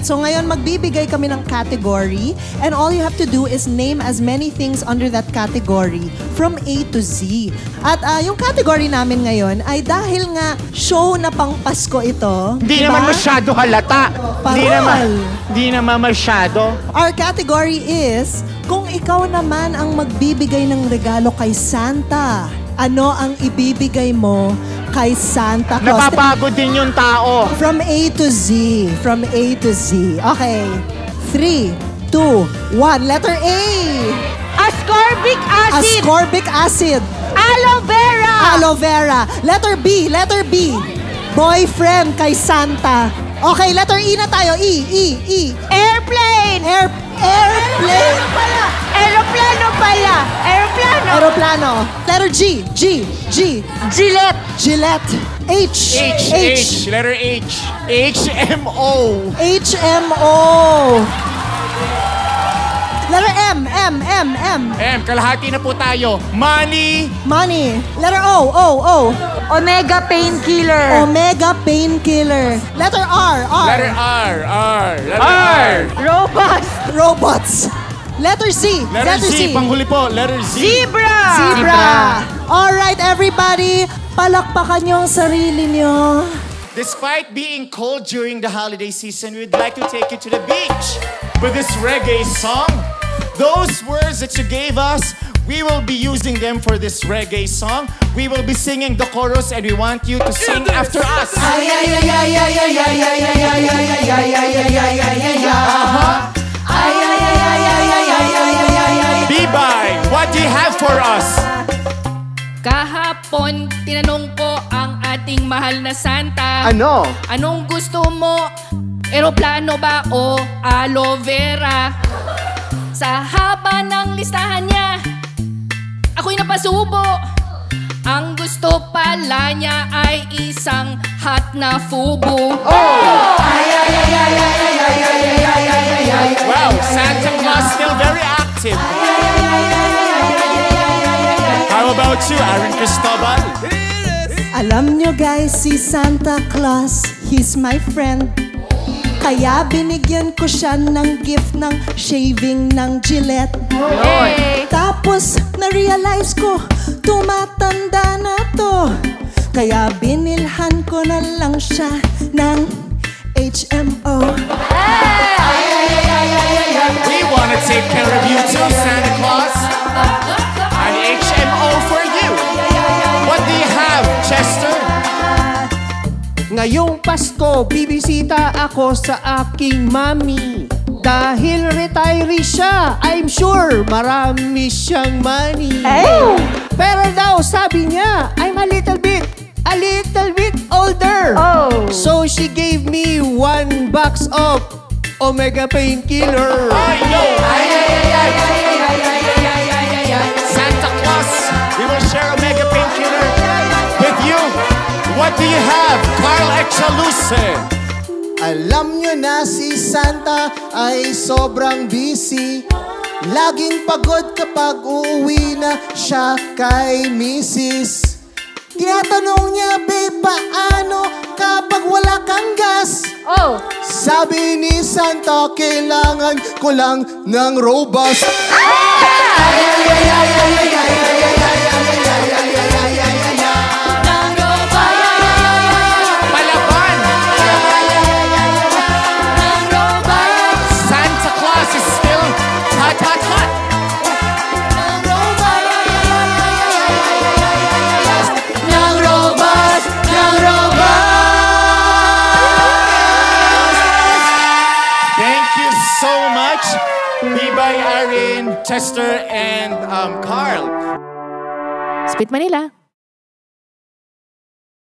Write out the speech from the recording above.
So ngayon, magbibigay kami ng category and all you have to do is name as many things under that category from A to Z. At yung category namin ngayon ay dahil nga show na pang Pasko ito. Hindi diba? naman masyado halata. Hindi naman masyado. Our category is, kung ikaw naman ang magbibigay ng regalo kay Santa, ano ang ibibigay mo kay Santa Claus? Napapagod din yung tao. From A to Z. From A to Z. Okay. 3, 2, 1. Letter A. Ascorbic acid. Ascorbic acid. Aloe vera. Aloe vera. Letter B. Letter B. Boyfriend kay Santa. Okay, letter E na tayo. E. Airplane. Airplane. Aeroplano pala. Aeroplano. Aeroplano. Letter G. Gillette. Gillette. H. Letter H. HMO. HMO. Letter M. Kalahati na po tayo. Money. Money. Letter O. Omega painkiller. Omega painkiller. Letter R. Letter R. Robots. Letter Z. Letter Z. Panghuli po. Letter Z. Zebra. Alright, everybody. Palakpakan niyo ang sarili niyo. Despite being cold during the holiday season, we'd like to take you to the beach with this reggae song. Those words that you gave us, we will be using them for this reggae song. We will be singing the chorus and we want you to sing after us. Bibay, what do you have for us? Kahapon, tinanong ko ang ating mahal na Santa. Ano? Anong gusto mo? Aeroplano ba o aloe vera? Sa haba ng listahan niya, ako'y napasubo. Ang gusto pala niya ay isang hot na fubu. Wow, Santa Claus still very active. How about you, Aaron Cristobal? Alam nyo guys, si Santa Claus, he's my friend. Kaya binigyan ko siya ng gift ng shaving ng Gillette. Hey. Tapos, na-realize ko, tumatanda na to. Kaya binilhan ko na lang siya ng HMO. We want to take care of you too, Santa Claus. An HMO for you. What do you have, Chester? Ngayong Pasko, bibisita ako sa aking mami. Dahil retiree siya, I'm sure marami siyang money. Hey! Pero daw, sabi niya, I'm a little bit older. Oh. So she gave me 1 box of Omega painkiller. Santa Claus, we will share Omega painkiller with you. What do you have, Carl Echaluce? Alam nyo na si Santa ay sobrang busy. Laging pagod kapag uuwi na siya kay Mrs. Tinatanong niya, babe, paano kapag wala kang gas? Oh. Sabi ni Santa, kailangan ko lang ng robust. Palaban! Santa Claus is still hot. Thank you so much, Bibay, Irene, Chester, and Carl. Spit Manila.